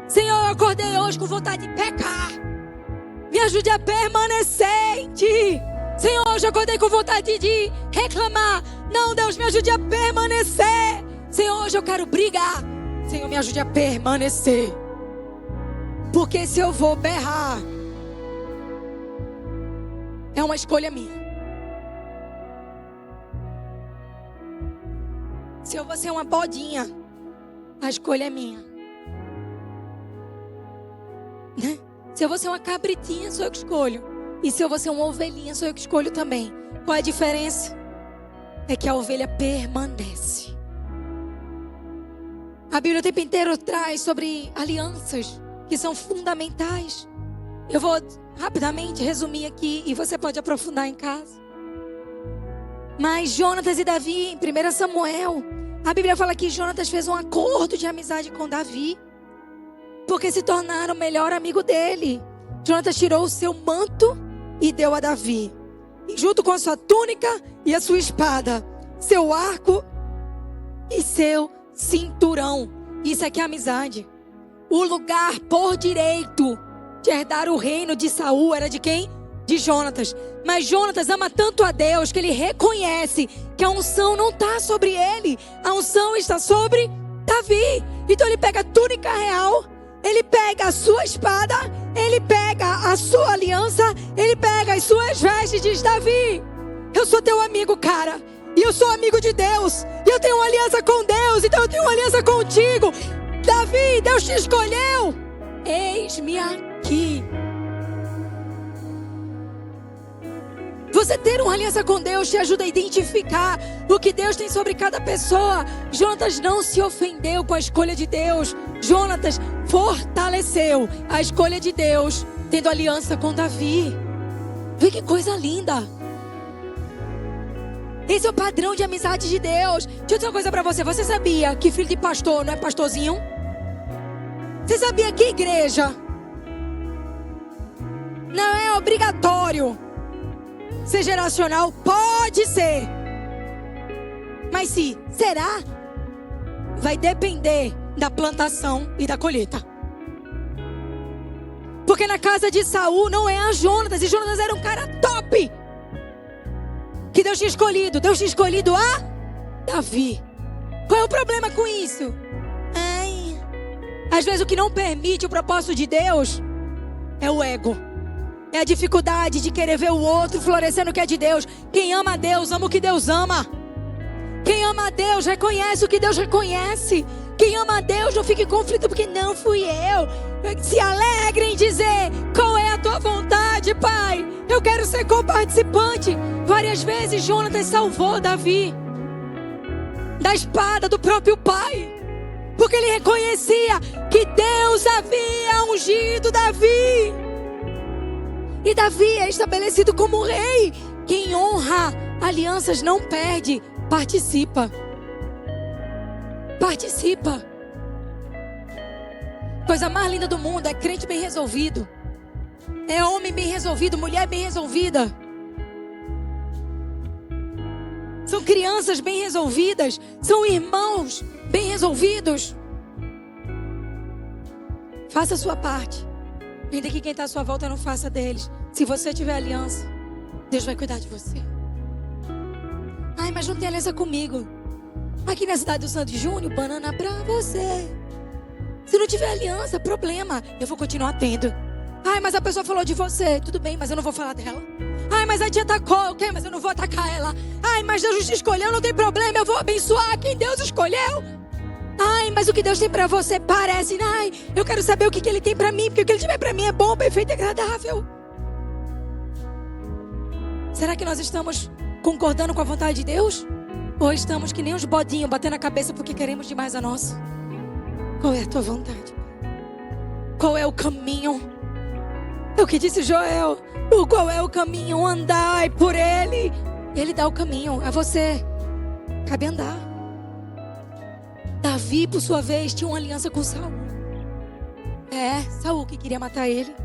Senhor, eu acordei hoje com vontade de pecar. Me ajude a permanecer em Ti. Senhor, hoje eu acordei com vontade de reclamar. Não, Deus, me ajude a permanecer. Senhor, hoje eu quero brigar. Senhor, me ajude a permanecer. Porque se eu vou berrar, é uma escolha minha. Se eu vou ser uma bodinha, a escolha é minha. Né? Se eu vou ser uma cabritinha, sou eu que escolho. E se eu vou ser uma ovelhinha, sou eu que escolho também. Qual é a diferença? É que a ovelha permanece. A Bíblia o tempo inteiro traz sobre alianças que são fundamentais. Eu vou rapidamente resumir aqui e você pode aprofundar em casa. Mas Jonatas e Davi, em 1 Samuel, a Bíblia fala que Jonatas fez um acordo de amizade com Davi, porque se tornaram o melhor amigo dele. Jonatas tirou o seu manto e deu a Davi, e junto com a sua túnica e a sua espada, seu arco e seu cinturão. Isso aqui é amizade. O lugar por direito de herdar o reino de Saul era de quem? De Jonatas. Mas Jonatas ama tanto a Deus que ele reconhece que a unção não está sobre ele. A unção está sobre Davi. Então ele pega a túnica real, ele pega a sua espada, ele pega a sua aliança, ele pega as suas vestes e diz: Davi, eu sou teu amigo, cara. E eu sou amigo de Deus. E eu tenho uma aliança com Deus. Então eu tenho uma aliança contigo. Davi, Deus te escolheu. Eis-me aqui. Você ter uma aliança com Deus te ajuda a identificar o que Deus tem sobre cada pessoa. Jonatas não se ofendeu com a escolha de Deus. Jonatas fortaleceu a escolha de Deus, tendo aliança com Davi. Vê que coisa linda. Esse é o padrão de amizade de Deus. Deixa eu dizer uma coisa pra você. Você sabia que filho de pastor não é pastorzinho? Você sabia que igreja não é obrigatório ser geracional? Pode ser. Mas se será, vai depender da plantação e da colheita. Porque na casa de Saul não é a Jonatas. E Jonatas era um cara top. Que Deus tinha escolhido. Deus tinha escolhido a Davi. Qual é o problema com isso? Às vezes o que não permite o propósito de Deus é o ego. É a dificuldade de querer ver o outro florescendo o que é de Deus. Quem ama a Deus, ama o que Deus ama. Quem ama a Deus, reconhece o que Deus reconhece. Quem ama a Deus, não fica em conflito porque não fui eu. Se alegre em dizer: qual é a tua vontade, Pai? Eu quero ser co-participante. Várias vezes Jonatas salvou Davi da espada do próprio pai, porque ele reconhecia que Deus havia ungido Davi. E Davi é estabelecido como rei. Quem honra alianças não perde, participa. Participa. Coisa mais linda do mundo é crente bem resolvido. É homem bem resolvido, mulher bem resolvida. São crianças bem resolvidas. São irmãos bem resolvidos. Faça a sua parte. Ainda que quem está à sua volta não faça deles. Se você tiver aliança, Deus vai cuidar de você. Ai, mas não tem aliança comigo. Aqui na cidade do Santo Júnior, banana pra você. Se não tiver aliança, problema. Eu vou continuar tendo. Ai, mas a pessoa falou de você. Tudo bem, mas eu não vou falar dela. Ai, mas a tia atacou. Ok, mas eu não vou atacar ela. Ai, mas Deus te escolheu, não tem problema. Eu vou abençoar quem Deus escolheu. Ai, mas o que Deus tem pra você parece. Ai, eu quero saber o que Ele tem pra mim. Porque o que Ele tiver pra mim é bom, perfeito e agradável. Será que nós estamos concordando com a vontade de Deus? Ou estamos que nem uns bodinhos batendo a cabeça porque queremos demais a nossa? Qual é a tua vontade? Qual é o caminho? É o que disse Joel. Qual é o caminho? Andai por ele. Ele dá o caminho a você. Cabe andar. Davi, por sua vez, tinha uma aliança com Saul. Saul que queria matar ele.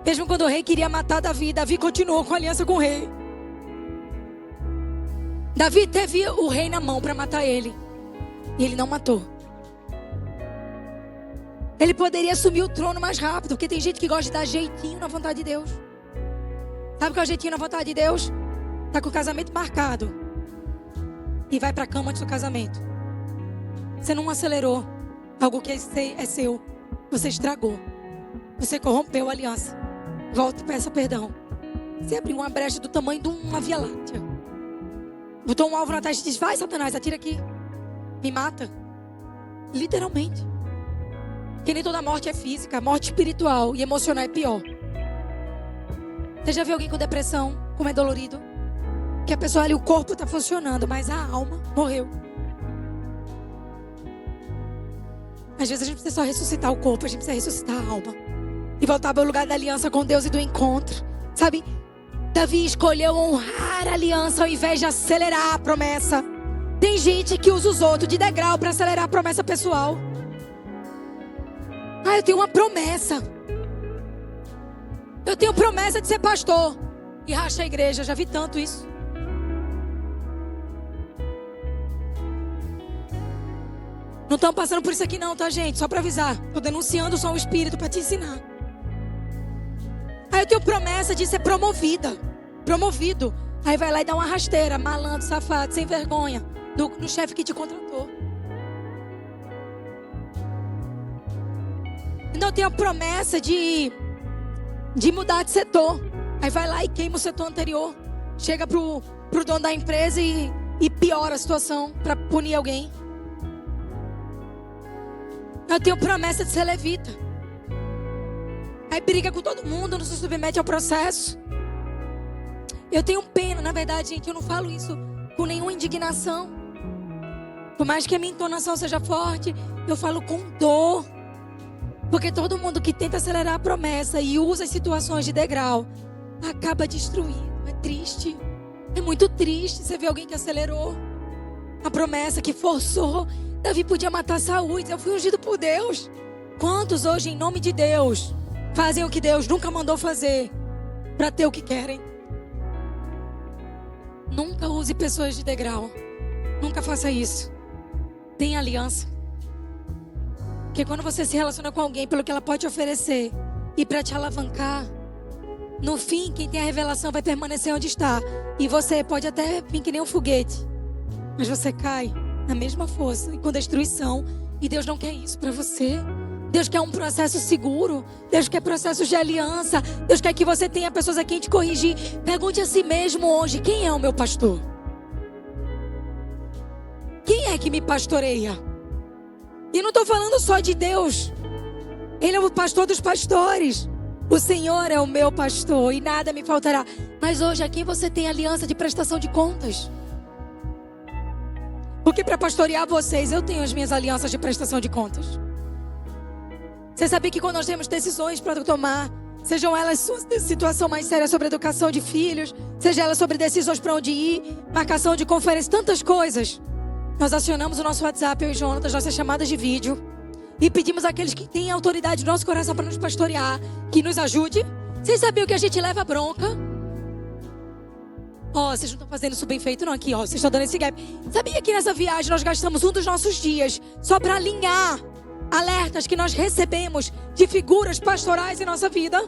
Mesmo quando o rei queria matar Davi, Davi continuou com a aliança com o rei. Davi teve o rei na mão para matar ele. E ele não matou. Ele poderia assumir o trono mais rápido. Porque tem gente que gosta de dar jeitinho na vontade de Deus. Sabe qual é o jeitinho na vontade de Deus? Tá com o casamento marcado. E vai para a cama antes do casamento. Você não acelerou algo que é seu. Você estragou. Você corrompeu a aliança. Volta e peça perdão. Você abriu uma brecha do tamanho de uma Via Láctea. Botou um alvo na testa e disse: vai, Satanás, atira aqui. Me mata. Literalmente. Porque nem toda morte é física. A morte espiritual e emocional é pior. Você já viu alguém com depressão, como é dolorido? Que a pessoa ali, o corpo está funcionando, mas a alma morreu. Às vezes a gente precisa só ressuscitar o corpo, a gente precisa ressuscitar a alma. E voltar para o lugar da aliança com Deus e do encontro. Sabe? Davi escolheu honrar a aliança ao invés de acelerar a promessa. Tem gente que usa os outros de degrau para acelerar a promessa pessoal. Eu tenho uma promessa. Eu tenho promessa de ser pastor. E racha a igreja, já vi tanto isso. Não estão passando por isso aqui não, tá, gente? Só para avisar. Estou denunciando só o Espírito para te ensinar. Aí eu tenho promessa de ser promovido. Aí vai lá e dá uma rasteira, malandro, safado, sem vergonha, do chefe que te contratou. Então eu tenho a promessa de mudar de setor. Aí vai lá e queima o setor anterior. Chega pro dono da empresa e piora a situação para punir alguém. Eu tenho promessa de ser levita. Aí briga com todo mundo, não se submete ao processo. Eu tenho pena, na verdade, gente, eu não falo isso com nenhuma indignação. Por mais que a minha entonação seja forte, eu falo com dor. Porque todo mundo que tenta acelerar a promessa e usa as situações de degrau, acaba destruindo. É triste. É muito triste você ver alguém que acelerou a promessa, que forçou. Davi podia matar Saúl, eu fui ungido por Deus. Quantos hoje, em nome de Deus, fazem o que Deus nunca mandou fazer para ter o que querem? Nunca use pessoas de degrau. Nunca faça isso. Tenha aliança. Porque quando você se relaciona com alguém pelo que ela pode te oferecer e para te alavancar, no fim, quem tem a revelação vai permanecer onde está. E você pode até vir que nem um foguete, mas você cai na mesma força e com destruição. E Deus não quer isso para você. Deus quer um processo seguro. Deus quer processos de aliança. Deus quer que você tenha pessoas a quem te corrigir. Pergunte a si mesmo hoje: quem é o meu pastor? Quem é que me pastoreia? E não estou falando só de Deus. Ele é o pastor dos pastores. O Senhor é o meu pastor e nada me faltará. Mas hoje a quem você tem aliança de prestação de contas? Porque para pastorear vocês, eu tenho as minhas alianças de prestação de contas. Você sabia que quando nós temos decisões para tomar, sejam elas sua situação mais séria sobre a educação de filhos, seja elas sobre decisões para onde ir, marcação de conferência, tantas coisas, nós acionamos o nosso WhatsApp, eu e Jonas, das nossas chamadas de vídeo, e pedimos àqueles que têm autoridade no nosso coração para nos pastorear, que nos ajude. Vocês sabiam que a gente leva bronca? Vocês não estão fazendo isso bem feito não aqui, vocês estão dando esse gap. Sabia que nessa viagem nós gastamos um dos nossos dias só para alinhar alertas que nós recebemos de figuras pastorais em nossa vida?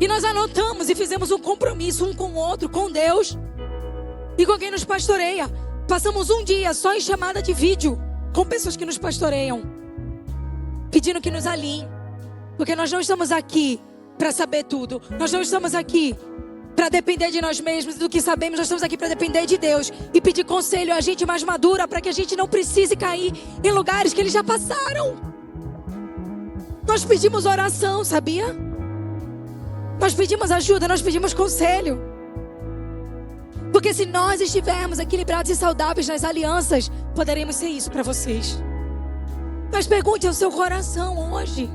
E nós anotamos e fizemos um compromisso um com o outro, com Deus e com quem nos pastoreia. Passamos um dia só em chamada de vídeo com pessoas que nos pastoreiam, pedindo que nos alinhem. Porque nós não estamos aqui para saber tudo. Nós não estamos aqui para depender de nós mesmos e do que sabemos. Nós estamos aqui para depender de Deus e pedir conselho a gente mais madura, para que a gente não precise cair em lugares que eles já passaram. Nós pedimos oração, sabia? Nós pedimos ajuda, nós pedimos conselho. Porque se nós estivermos equilibrados e saudáveis nas alianças, poderemos ser isso para vocês. Mas pergunte ao seu coração hoje: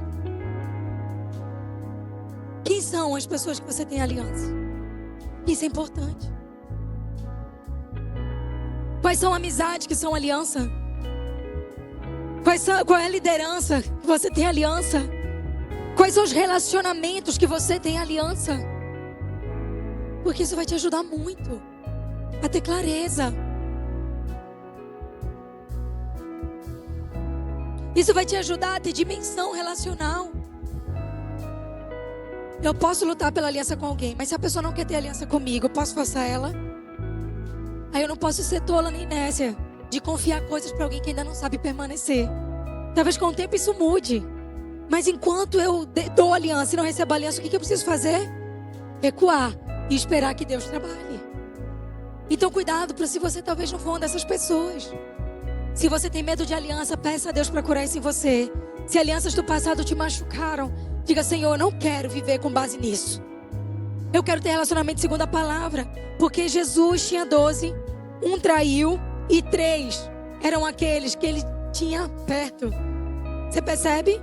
quem são as pessoas que você tem aliança? Isso é importante. Quais são amizades que são aliança? Qual é a liderança que você tem aliança? Quais são os relacionamentos que você tem aliança? Porque isso vai te ajudar muito a ter clareza. Isso vai te ajudar a ter dimensão relacional. Eu posso lutar pela aliança com alguém, mas se a pessoa não quer ter aliança comigo, eu posso forçar ela? Aí eu não posso ser tola nem inércia de confiar coisas para alguém que ainda não sabe permanecer. Talvez com o tempo isso mude, mas enquanto eu dou aliança e não recebo aliança, o que eu preciso fazer? Recuar e esperar que Deus trabalhe. Então cuidado para se você talvez não for uma dessas pessoas. Se você tem medo de aliança, peça a Deus para curar isso em você. Se alianças do passado te machucaram, diga: Senhor, eu não quero viver com base nisso. Eu quero ter relacionamento segundo a palavra. Porque Jesus tinha 12, um traiu e 3 eram aqueles que ele tinha perto. Você percebe?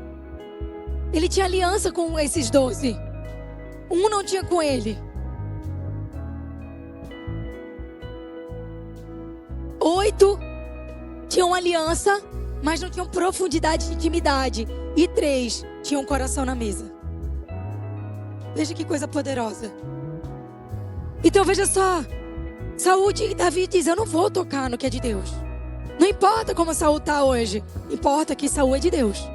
Ele tinha aliança com esses 12. Um não tinha com ele. 8 tinham aliança, mas não tinham profundidade de intimidade. E 3 tinham um coração na mesa. Veja que coisa poderosa. Então veja só, Saúl e Davi dizem: eu não vou tocar no que é de Deus. Não importa como Saul está hoje. Importa que Saul é de Deus.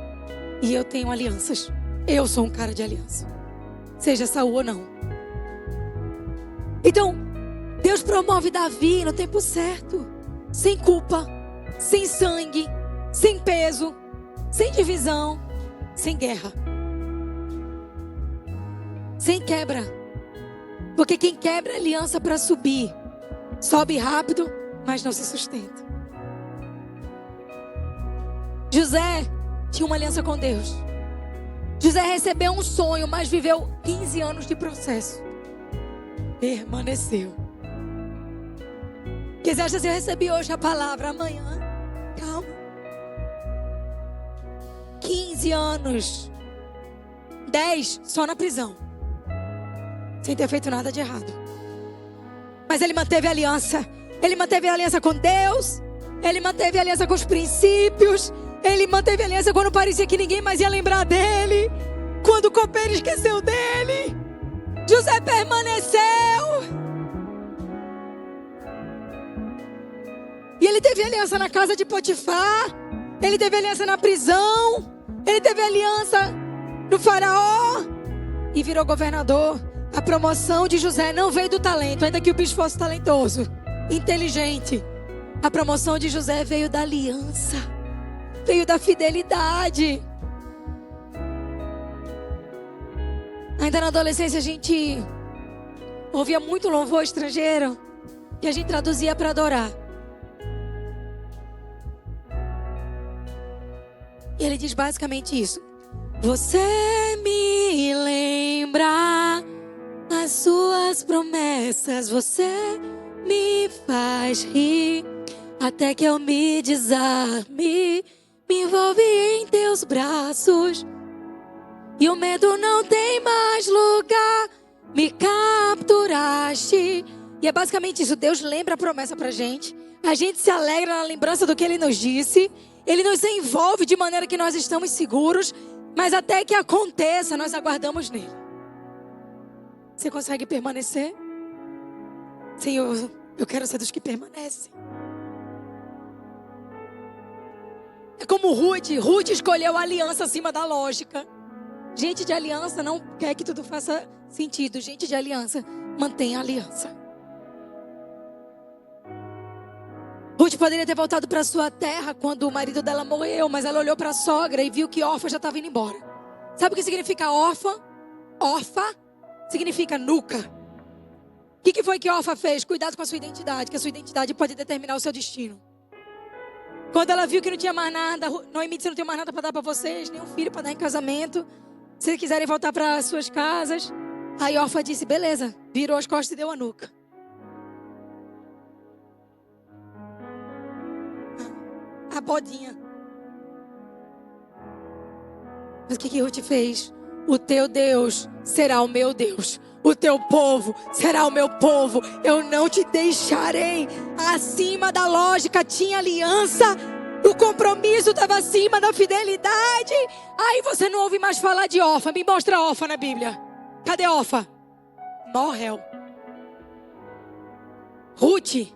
E eu tenho alianças. Eu sou um cara de aliança. Seja Saul ou não. Então, Deus promove Davi no tempo certo. Sem culpa. Sem sangue. Sem peso. Sem divisão. Sem guerra. Sem quebra. Porque quem quebra aliança para subir, sobe rápido, mas não se sustenta. José tinha uma aliança com Deus. José recebeu um sonho, mas viveu 15 anos de processo. Permaneceu. Porque você acha que eu recebi hoje a palavra, amanhã? Calma. 15 anos. 10 só na prisão. Sem ter feito nada de errado. Mas ele manteve a aliança. Ele manteve a aliança com Deus. Ele manteve a aliança com os princípios. Ele manteve a aliança quando parecia que ninguém mais ia lembrar dele. Quando o copeiro esqueceu dele. José permaneceu. E ele teve aliança na casa de Potifar. Ele teve aliança na prisão. Ele teve aliança no faraó. E virou governador. A promoção de José não veio do talento, ainda que o bicho fosse talentoso, inteligente. A promoção de José veio da aliança. Veio da fidelidade. Ainda na adolescência a gente ouvia muito louvor estrangeiro que a gente traduzia para adorar. E ele diz basicamente isso. Você me lembra as suas promessas, você me faz rir, até que eu me desarme, me envolvi em teus braços, e o medo não tem mais lugar, me capturaste. E é basicamente isso, Deus lembra a promessa pra gente, a gente se alegra na lembrança do que Ele nos disse, Ele nos envolve de maneira que nós estamos seguros, mas até que aconteça, nós aguardamos nele. Você consegue permanecer? Senhor, eu quero ser dos que permanecem. É como Ruth. Ruth escolheu a aliança acima da lógica. Gente de aliança não quer que tudo faça sentido. Gente de aliança mantém a aliança. Ruth poderia ter voltado para sua terra quando o marido dela morreu, mas ela olhou para a sogra e viu que órfã já estava indo embora. Sabe o que significa órfã? Órfã significa nuca. O que foi que Orfa fez? Cuidado com a sua identidade, que a sua identidade pode determinar o seu destino. Quando ela viu que não tinha mais nada, Noemi disse, não tem mais nada para dar para vocês, nem um filho para dar em casamento. Se vocês quiserem voltar para suas casas. Aí Orfa disse, beleza, virou as costas e deu a nuca. A bodinha. Mas o que Ruth fez? O teu Deus será o meu Deus. O teu povo será o meu povo. Eu não te deixarei. Acima da lógica tinha aliança. O compromisso estava acima da fidelidade. Aí você não ouve mais falar de Orfa. Me mostra Orfa na Bíblia. Cadê Orfa? Morreu. Ruth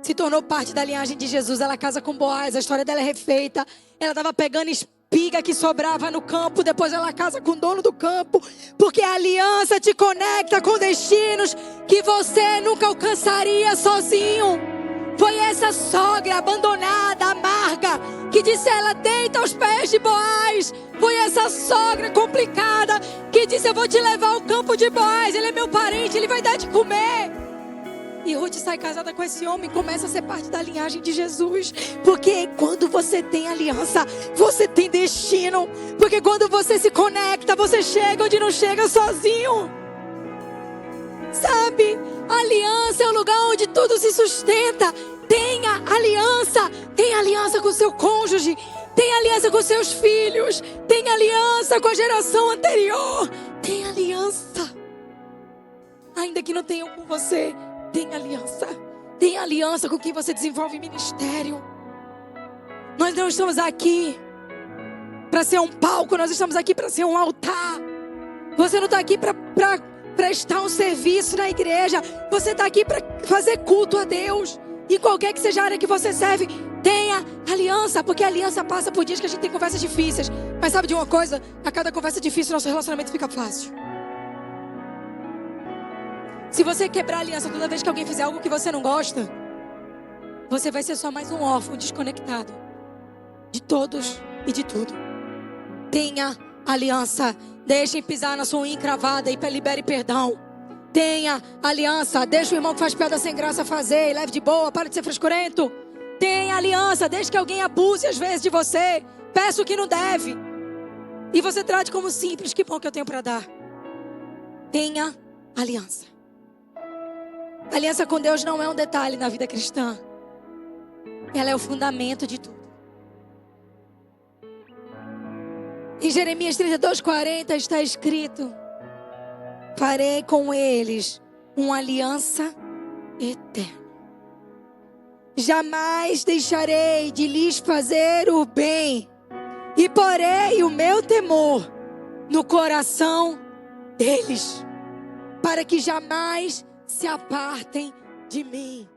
se tornou parte da linhagem de Jesus. Ela casa com Boaz. A história dela é refeita. Ela estava pegando espiga que sobrava no campo. Depois ela casa com o dono do campo. Porque a aliança te conecta com destinos que você nunca alcançaria sozinho. Foi essa sogra abandonada, amarga, que disse a ela, deita aos pés de Boaz. Foi essa sogra complicada que disse, eu vou te levar ao campo de Boaz. Ele é meu parente, ele vai dar de comer. E Ruth sai casada com esse homem, começa a ser parte da linhagem de Jesus. Porque quando você tem aliança, você tem destino. Porque quando você se conecta, você chega onde não chega sozinho. Sabe? Aliança é o lugar onde tudo se sustenta. Tenha aliança com o seu cônjuge. Tenha aliança com seus filhos. Tenha aliança com a geração anterior. Tenha aliança. Ainda que não tenham com você, tenha aliança. Tenha aliança com quem você desenvolve ministério. Nós não estamos aqui para ser um palco. Nós estamos aqui para ser um altar. Você não está aqui para prestar um serviço na igreja. Você está aqui para fazer culto a Deus. Em qualquer que seja a área que você serve, tenha aliança. Porque a aliança passa por dias que a gente tem conversas difíceis. Mas sabe de uma coisa? A cada conversa difícil, nosso relacionamento fica fácil. Se você quebrar a aliança toda vez que alguém fizer algo que você não gosta, você vai ser só mais um órfão desconectado de todos e de tudo. Tenha aliança. Deixem pisar na sua unha encravada e libere perdão. Tenha aliança. Deixa o irmão que faz piada sem graça fazer e leve de boa. Para de ser frescurento. Tenha aliança. Deixe que alguém abuse às vezes de você. Peça o que não deve. E você trate como simples. Que bom que eu tenho para dar. Tenha aliança. Aliança com Deus não é um detalhe na vida cristã. Ela é o fundamento de tudo. Em Jeremias 32:40 está escrito: farei com eles uma aliança eterna. Jamais deixarei de lhes fazer o bem. E porei o meu temor no coração deles, para que jamais se apartem de mim.